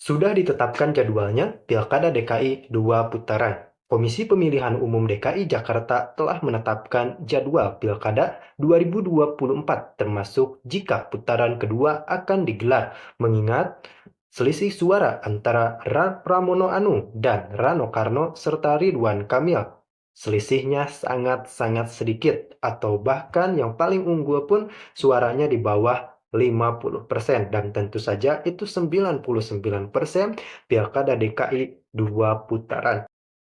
Sudah ditetapkan jadwalnya Pilkada DKI 2 putaran. Komisi Pemilihan Umum DKI Jakarta telah menetapkan jadwal Pilkada 2024 termasuk jika putaran kedua akan digelar, mengingat selisih suara antara Pramono Anung dan Rano Karno serta Ridwan Kamil. Selisihnya sangat-sangat sedikit atau bahkan yang paling unggul pun suaranya di bawah 50% dan tentu saja itu 99% Pilkada DKI 2 putaran.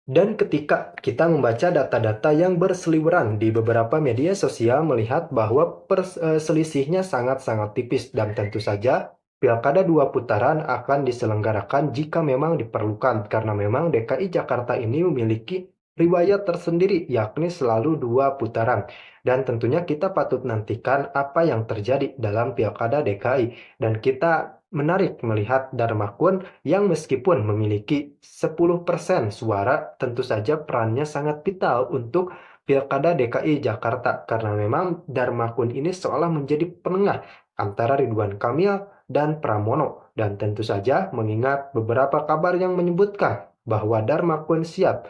Dan ketika kita membaca data-data yang berseliweran di beberapa media sosial melihat bahwa selisihnya sangat-sangat tipis dan tentu saja Pilkada 2 putaran akan diselenggarakan jika memang diperlukan karena memang DKI Jakarta ini memiliki riwayat tersendiri yakni selalu 2 putaran. Dan tentunya kita patut nantikan apa yang terjadi dalam Pilkada DKI dan kita menarik melihat Darmakun yang meskipun memiliki 10% suara, tentu saja perannya sangat vital untuk Pilkada DKI Jakarta karena memang Darmakun ini seolah menjadi penengah antara Ridwan Kamil dan Pramono dan tentu saja mengingat beberapa kabar yang menyebutkan bahwa Darmakun siap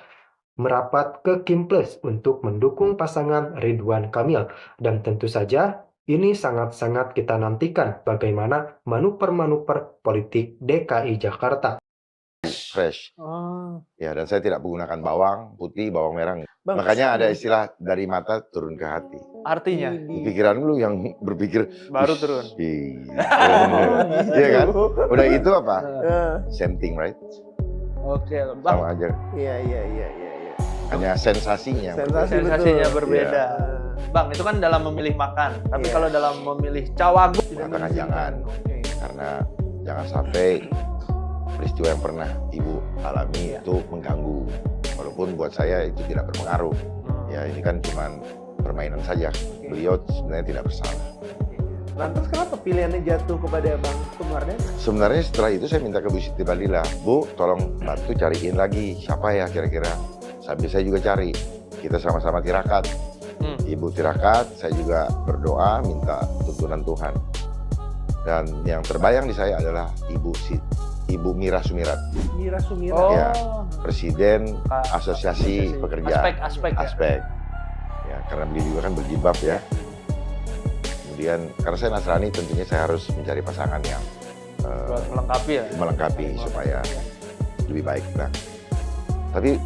merapat ke Kimples untuk mendukung pasangan Ridwan Kamil dan tentu saja ini sangat-sangat kita nantikan bagaimana manuver-manuver politik DKI Jakarta. Fresh. Oh. Ya, dan saya tidak menggunakan bawang putih, bawang merah. Bang, Makanya ada istilah dari mata turun ke hati. artinya Pikiran lu yang berpikir baru "Ush, turun. Iya kan? Udah itu apa? Same thing, right? Oke, Bang. Sama aja. Iya. Hanya sensasinya. Sensasinya betul. berbeda. Bang, itu kan dalam memilih makan. Tapi kalau dalam memilih cawagup Mengatakan jangan. Oke. Karena jangan sampai peristiwa yang pernah Ibu alami itu mengganggu. Walaupun buat saya itu tidak berpengaruh. Ya, ini kan cuma permainan saja. Beliau sebenarnya tidak bersalah. Lantas kenapa pilihannya jatuh kepada Bang Kunwardana? Sebenarnya setelah itu saya minta ke Bu Siti Badila, Bu, tolong bantu cariin lagi siapa ya kira-kira. Sambil saya juga cari, kita sama-sama tirakat. Ibu tirakat, saya juga berdoa minta tuntunan Tuhan. Dan yang terbayang di saya adalah Ibu Mira Sumirat. Mira Sumirat. Oh. Ya, Presiden Asosiasi Pekerja Aspek. Ya, karena beliau juga kan berjilbab ya. Kemudian karena saya Nasrani tentunya saya harus mencari pasangan yang Buat melengkapi ya. melengkapi supaya lebih baik. Nah, tapi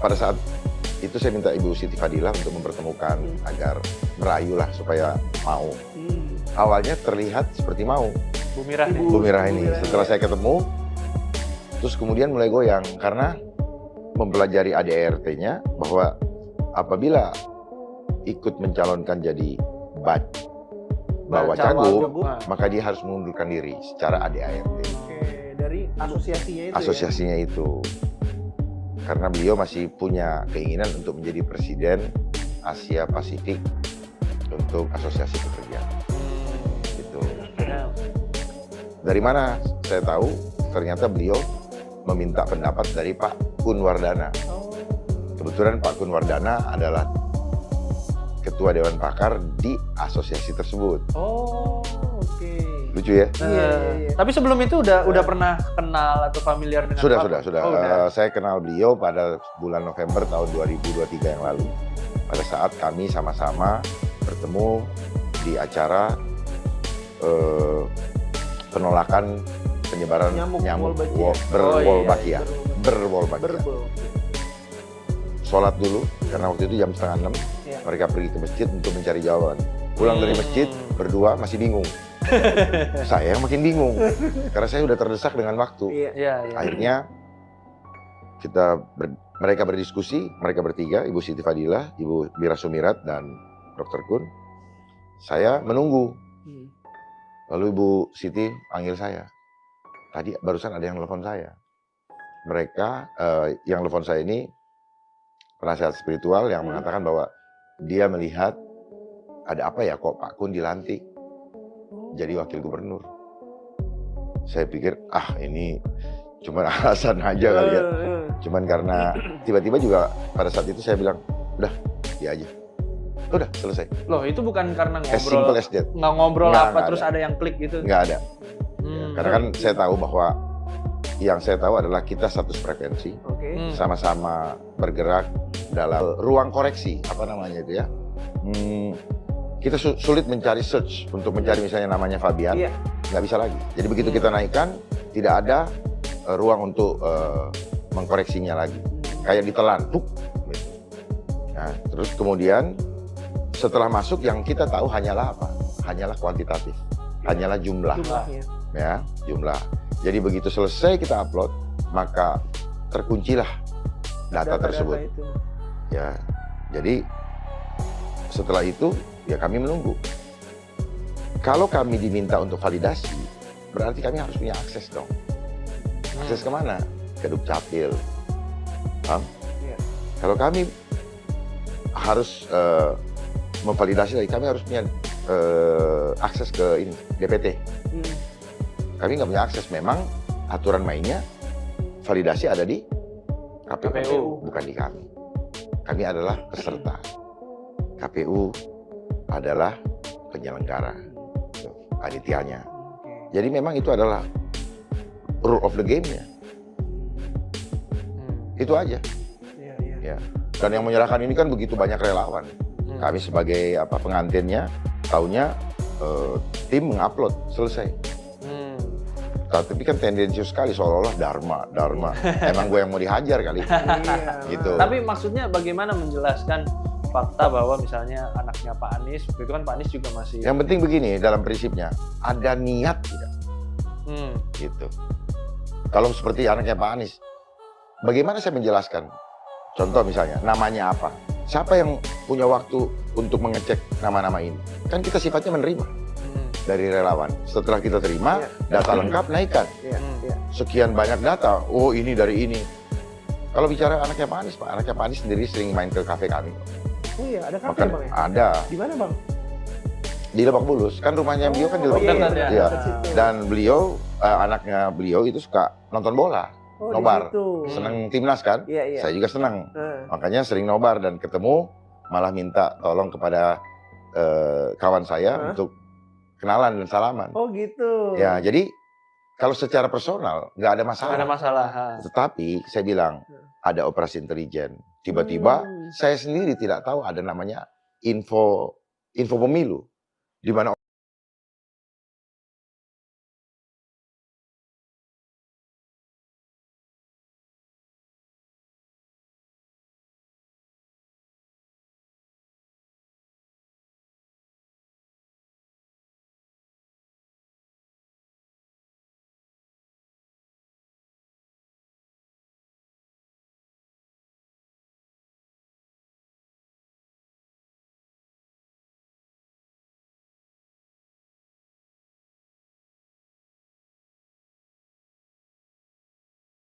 pada saat itu saya minta Ibu Siti Fadilah untuk mempertemukan agar merayu lah supaya mau. Awalnya terlihat seperti mau Bu Mirah nih. Bu Mirah ini. Mirah, Setelah saya ketemu, terus kemudian mulai goyang karena mempelajari ADRT-nya bahwa apabila ikut mencalonkan jadi bawa cagup, maka dia harus mengundurkan diri secara ADART. Oke, dari asosiasinya itu. Asosiasinya itu. Karena beliau masih punya keinginan untuk menjadi presiden Asia Pasifik untuk asosiasi pekerja. Gitu. Dari mana saya tahu? Ternyata beliau meminta pendapat dari Pak Kunwardana. Kebetulan Pak Kunwardana adalah Ketua Dewan Pakar di asosiasi tersebut. Oh, oke. Lucu ya? Iya. Tapi sebelum itu udah pernah kenal atau familiar dengan Sudah. Pak? Oh, udah. Saya kenal beliau pada bulan November tahun 2023 yang lalu. Pada saat kami sama-sama bertemu di acara penolakan penyebaran nyamuk berwolbachia. Sholat dulu, karena waktu itu jam 5:30. Iya. Mereka pergi ke masjid untuk mencari jawaban. Pulang dari masjid, berdua masih bingung. Saya yang makin bingung, karena saya udah terdesak dengan waktu. Iya. Akhirnya mereka berdiskusi, mereka bertiga, Ibu Siti Fadilah, Ibu Mira Sumirat, dan Dr. Kun. Saya menunggu. Lalu Ibu Siti panggil saya. Tadi barusan ada yang telepon saya. Mereka yang telepon saya ini penasihat spiritual yang mengatakan bahwa dia melihat ada apa ya kok Pak Kun dilantik jadi wakil gubernur. Saya pikir ini cuma alasan aja kali ya. Cuman karena tiba-tiba juga pada saat itu saya bilang, udah dia aja. Udah selesai. Loh, itu bukan karena As simple as that. nggak ngobrol Nggak terus ada yang klik gitu? Nggak ada. Karena kan saya tahu bahwa yang saya tahu adalah kita satu frekuensi, Oke. sama-sama bergerak dalam ruang koreksi, apa namanya itu ya. Kita sulit mencari search untuk mencari misalnya namanya Fabian, Iya. nggak bisa lagi. Jadi begitu kita naikkan, tidak ada ruang untuk mengkoreksinya lagi. Kayak ditelan, tuk. Gitu. Nah, terus kemudian setelah masuk yang kita tahu hanyalah apa? Hanyalah kuantitatif, hanyalah jumlah. Jumlahnya. Ya, jumlah. Jadi begitu selesai kita upload, maka terkuncilah data tersebut. Itu. Ya, jadi setelah itu ya kami menunggu. Kalau kami diminta untuk validasi, berarti kami harus punya akses dong. Akses kemana? Ke Dukcapil. Paham? Iya. Kalau kami harus memvalidasi lagi, kami harus punya akses ke ini, DPT. Kami nggak punya akses. Memang aturan mainnya validasi ada di KPU, bukan di kami. Kami adalah peserta. KPU adalah penyelenggara, panitianya. Jadi memang itu adalah rule of the game-nya. Itu aja. Iya, iya. Ya. Dan yang menyerahkan ini kan begitu banyak relawan. Kami sebagai pengantinnya, taunya tim mengupload selesai. Tapi kan tendensius sekali seolah-olah dharma. Emang gue yang mau dihajar kali. Iya. Gitu. Tapi maksudnya bagaimana menjelaskan fakta bahwa misalnya anaknya Pak Anies, itu kan Pak Anies juga masih. Yang penting begini, dalam prinsipnya ada niat tidak, gitu. Kalau seperti anaknya Pak Anies, bagaimana saya menjelaskan? Contoh misalnya, namanya apa? Siapa yang punya waktu untuk mengecek nama-nama ini? Kan kita sifatnya menerima dari relawan. Setelah kita terima, data lengkap naikkan. Iya, iya. Sekian banyak data, oh ini dari ini. Kalau bicara anaknya Pak Anies, anaknya Pak Anies sendiri sering main ke kafe kami. Oh iya, ada kafe Makan, Bang ya? ada. Di mana Bang? Di Lebak Bulus, kan rumahnya beliau kan di Lebak iya, Bulus. iya, Iya. dekat situ. Dan beliau, anaknya beliau itu suka nonton bola, Oh, di nobar. situ. Seneng timnas kan? Iya, iya. Saya juga senang. Nah, Makanya sering nobar dan ketemu, malah minta tolong kepada kawan saya untuk kenalan dan salaman. oh gitu. Ya, jadi kalau secara personal nggak ada masalah. Ada masalah. Tetapi saya bilang ada operasi intelijen. Tiba-tiba saya sendiri tidak tahu ada namanya info pemilu, di mana